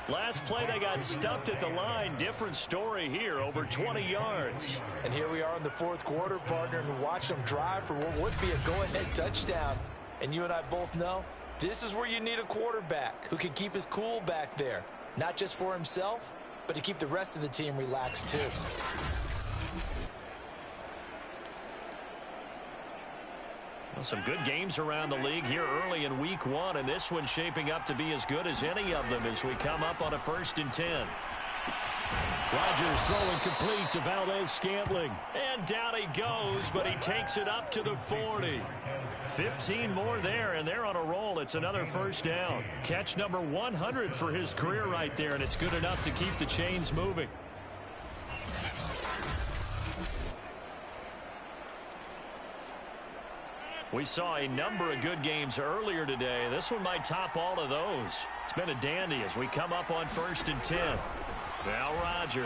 Last play, they got stuffed at the line. Different story here, over 20 yards. And here we are in the 4th quarter, partner, and watch them drive for what would be a go-ahead touchdown. And you and I both know this is where you need a quarterback who can keep his cool back there. Not just for himself, but to keep the rest of the team relaxed too. Well, some good games around the league here early in week 1, and this one's shaping up to be as good as any of them as we come up on a 1st and 10. Rodgers throwing complete to Valdez-Scantling. And down he goes, but he takes it up to the 40. 15 more there, and they're on a roll. It's another 1st down. Catch number 100 for his career right there, and it's good enough to keep the chains moving. We saw a number of good games earlier today. This one might top all of those. It's been a dandy as we come up on 1st and 10. Now Rodgers.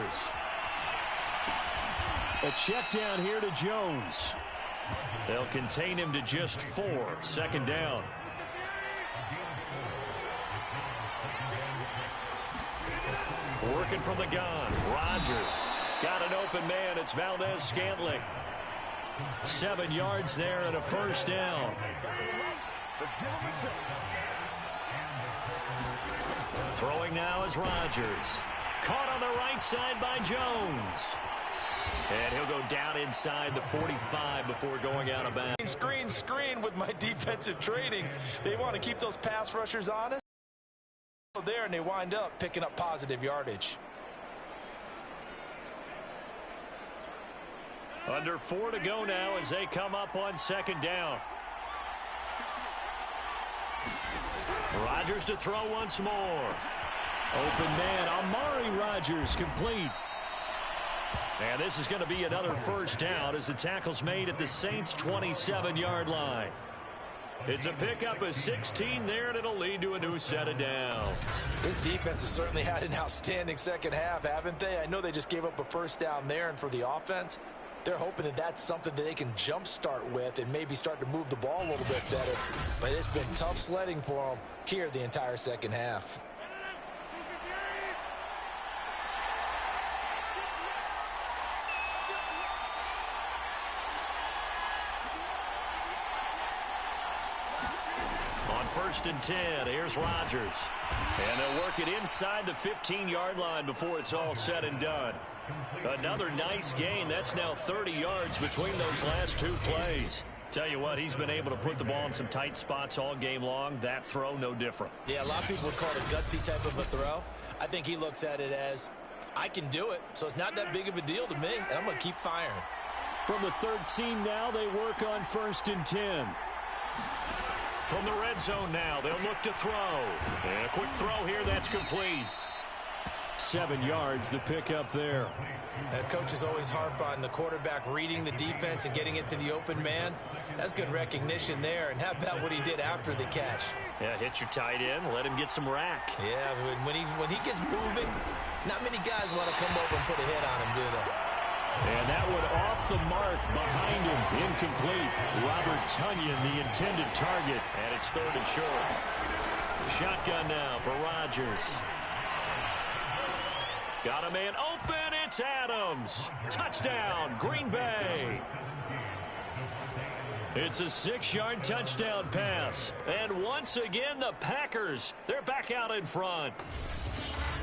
A check down here to Jones. They'll contain him to just 4. 2nd down. Working from the gun. Rodgers. Got an open man. It's Valdez-Scantling. 7 yards there and a 1st down. Throwing now is Rodgers. Caught on the right side by Jones. And he'll go down inside the 45 before going out of bounds. Screen with my defensive training. They want to keep those pass rushers honest. There, and they wind up picking up positive yardage. Under 4 to go now as they come up on 2nd down. Rodgers to throw once more. Open man, Amari Rodgers complete. And this is going to be another 1st down as the tackle's made at the Saints' 27-yard line. It's a pickup of 16 there, and it'll lead to a new set of downs. This defense has certainly had an outstanding second half, haven't they? I know they just gave up a 1st down there, and for the offense, they're hoping that that's something that they can jumpstart with and maybe start to move the ball a little bit better. But it's been tough sledding for them here the entire second half. On 1st and 10, here's Rodgers. And they'll work it inside the 15-yard line before it's all said and done. Another nice gain. That's now 30 yards between those last 2 plays. Tell you what, he's been able to put the ball in some tight spots all game long. That throw, no different. Yeah, a lot of people would call it a gutsy type of a throw. I think he looks at it as, I can do it, so it's not that big of a deal to me, and I'm going to keep firing. From the 13 now, they work on 1st and 10. From the red zone now, they'll look to throw. And a quick throw here, that's complete. 7 yards, the pickup there. Coaches always harp on the quarterback reading the defense and getting it to the open man. That's good recognition there. And how about what he did after the catch? Yeah, hit your tight end, let him get some rack. Yeah, when he gets moving, not many guys want to come over and put a hit on him, do they? And that one off the mark behind him. Incomplete. Robert Tonyan, the intended target. And it's 3rd and short. Shotgun now for Rodgers. Got a man open. It's Adams. Touchdown, Green Bay. It's a 6-yard touchdown pass. And once again, the Packers, they're back out in front.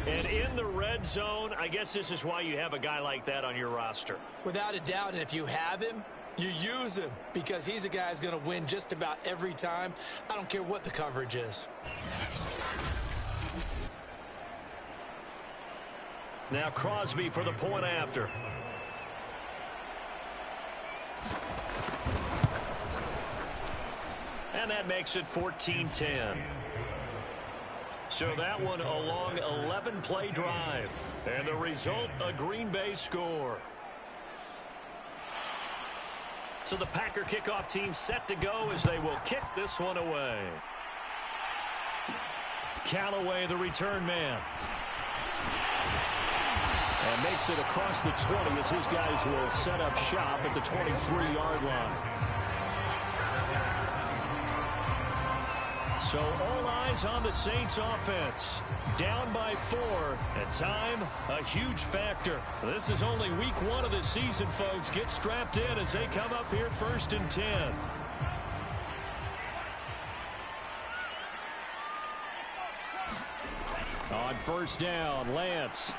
And in the red zone, I guess this is why you have a guy like that on your roster. Without a doubt, and if you have him, you use him because he's a guy who's going to win just about every time. I don't care what the coverage is. Now Crosby for the point after. And that makes it 14-10. So that one a long 11-play drive. And the result, a Green Bay score. So the Packer kickoff team set to go as they will kick this one away. Callaway, the return man. And makes it across the 20 as his guys will set up shop at the 23-yard line. So all eyes on the Saints offense. Down by 4, and time a huge factor. This is only week 1 of the season, folks. Get strapped in as they come up here 1st and 10. On 1st down, Lance.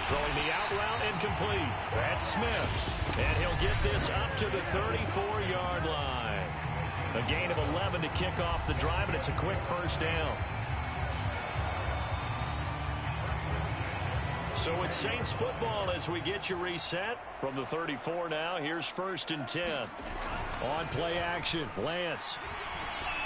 Throwing the out route incomplete. That's Smith. And he'll get this up to the 34-yard line. A gain of 11 to kick off the drive, and it's a quick 1st down. So it's Saints football as we get you reset. From the 34 now, here's 1st and 10. On play action, Lance.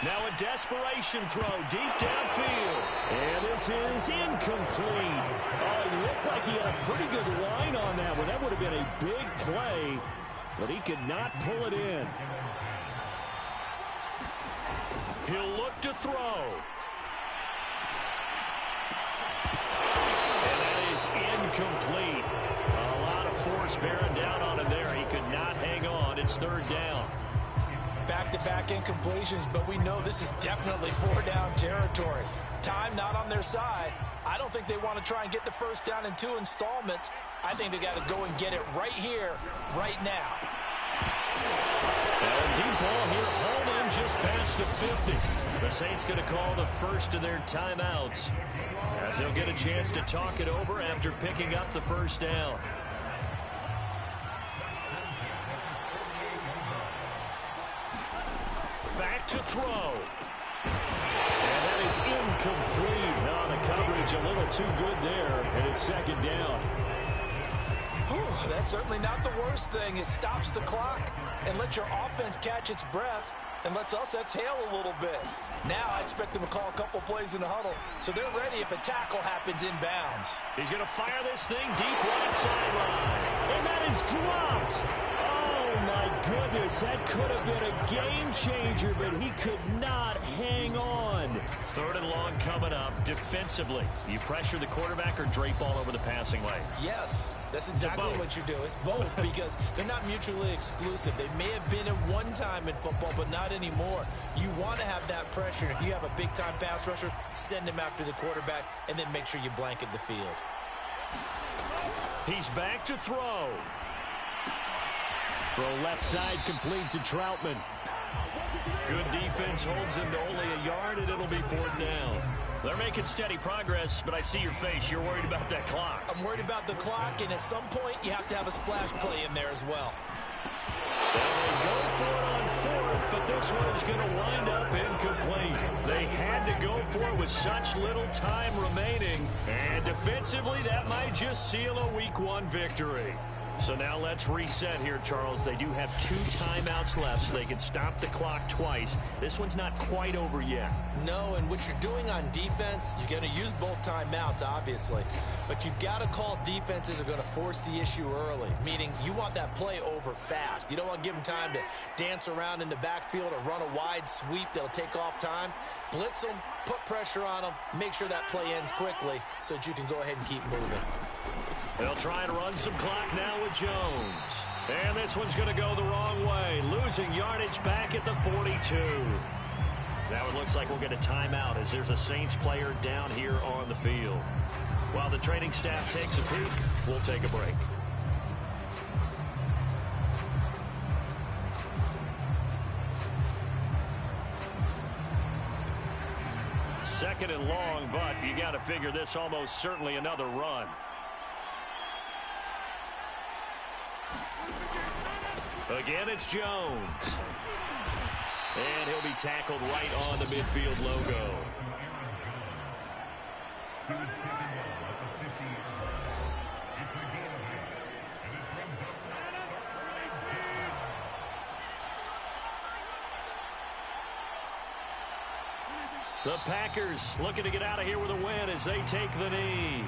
Now a desperation throw deep downfield. And this is incomplete. Oh, it looked like he had a pretty good line on that one. That would have been a big play, but he could not pull it in. He'll look to throw. And that is incomplete. A lot of force bearing down on him there. He could not hang on. It's third down. Back-to-back incompletions, but we know this is definitely four-down territory. Time not on their side. I don't think they want to try and get the first down in 2 installments. I think they got to go and get it right here, right now. And deep ball here, hauled in just past the 50. The Saints going to call the first of their timeouts, as they'll get a chance to talk it over after picking up the first down. Back to throw. And that is incomplete. Now the coverage a little too good there, and it's second down. Whew, that's certainly not the worst thing. It stops the clock and lets your offense catch its breath and lets us exhale a little bit. Now I expect them to call a couple plays in the huddle, so they're ready if a tackle happens inbounds. He's going to fire this thing deep right sideline. And that is dropped. Oh, my goodness. That could have been a game changer, but he could not hang on. Third and long coming up. Defensively, you pressure the quarterback or drape all over the passing lane? Yes, that's exactly what you do. It's both because they're not mutually exclusive. They may have been at one time in football, but not anymore. You want to have that pressure. If you have a big-time pass rusher, send him after the quarterback, and then make sure you blanket the field. He's back to throw. Throw left side complete to Troutman. Good defense holds him to only a yard, and it'll be fourth down. They're making steady progress, but I see your face. You're worried about that clock. I'm worried about the clock, and at some point, you have to have a splash play in there as well. And they go for it on fourth, but this one's going to wind up incomplete. They had to go for it with such little time remaining, and defensively, that might just seal a Week 1 victory. So now let's reset here, Charles. They do have 2 timeouts left, so they can stop the clock twice. This one's not quite over yet. No, and what you're doing on defense, you're going to use both timeouts, obviously. But you've got to call defenses are going to force the issue early, meaning you want that play over fast. You don't want to give them time to dance around in the backfield or run a wide sweep that'll take off time. Blitz them, put pressure on them, make sure that play ends quickly so that you can go ahead and keep moving. They'll try and run some clock now with Jones. And this one's going to go the wrong way. Losing yardage back at the 42. Now it looks like we'll get a timeout as there's a Saints player down here on the field. While the training staff takes a peek, we'll take a break. Second and long, but you got to figure this almost certainly another run. Again, it's Jones. And he'll be tackled right on the midfield logo. The Packers looking to get out of here with a win as they take the knee.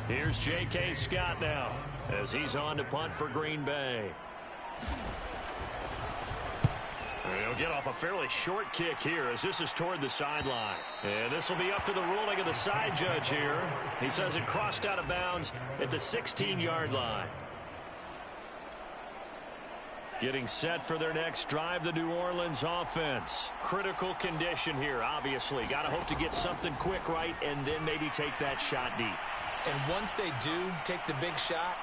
Here's J.K. Scott now as he's on to punt for Green Bay. He'll get off a fairly short kick here as this is toward the sideline. And this will be up to the ruling of the side judge here. He says it crossed out of bounds at the 16-yard line. Getting set for their next drive, the New Orleans offense. Critical condition here, obviously. Got to hope to get something quick right and then maybe take that shot deep. And once they do take the big shot,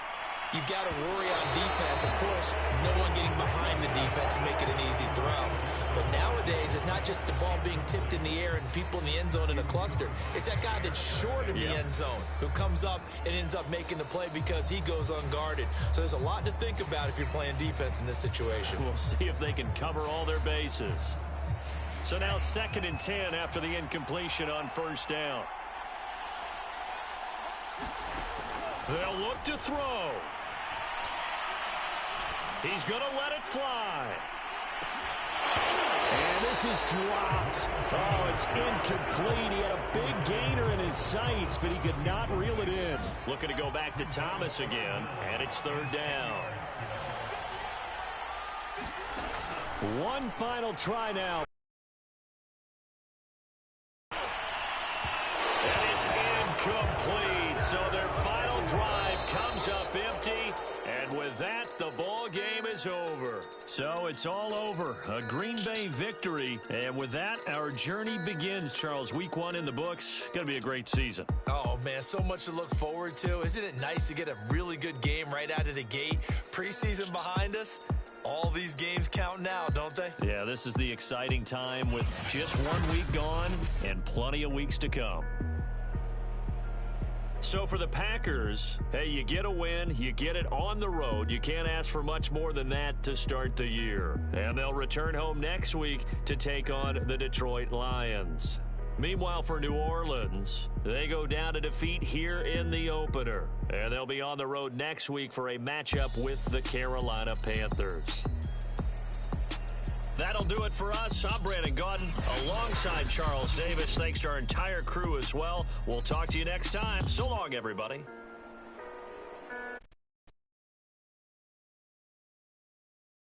you've got to worry on defense. Of course, no one getting behind the defense and making an easy throw. But nowadays, it's not just the ball being tipped in the air and people in the end zone in a cluster. It's that guy that's short of the end zone who comes up and ends up making the play because he goes unguarded. So there's a lot to think about if you're playing defense in this situation. We'll see if they can cover all their bases. So now 2nd and 10 after the incompletion on first down. They'll look to throw. He's going to let it fly. And this is dropped. Oh, it's incomplete. He had a big gainer in his sights, but he could not reel it in. Looking to go back to Thomas again, and it's 3rd down. One final try now. And it's incomplete. So their final drive comes up empty. And with that, the ball game is over. So it's all over. A Green Bay victory. And with that, our journey begins, Charles. Week 1 in the books. Going to be a great season. Oh, man, so much to look forward to. Isn't it nice to get a really good game right out of the gate? Preseason behind us. All these games count now, don't they? Yeah, this is the exciting time with just 1 week gone and plenty of weeks to come. So for the Packers, hey, you get a win, you get it on the road. You can't ask for much more than that to start the year. And they'll return home next week to take on the Detroit Lions. Meanwhile, for New Orleans, they go down to defeat here in the opener. And they'll be on the road next week for a matchup with the Carolina Panthers. That'll do it for us. I'm Brandon Gaudin alongside Charles Davis. Thanks to our entire crew as well. We'll talk to you next time. So long, everybody.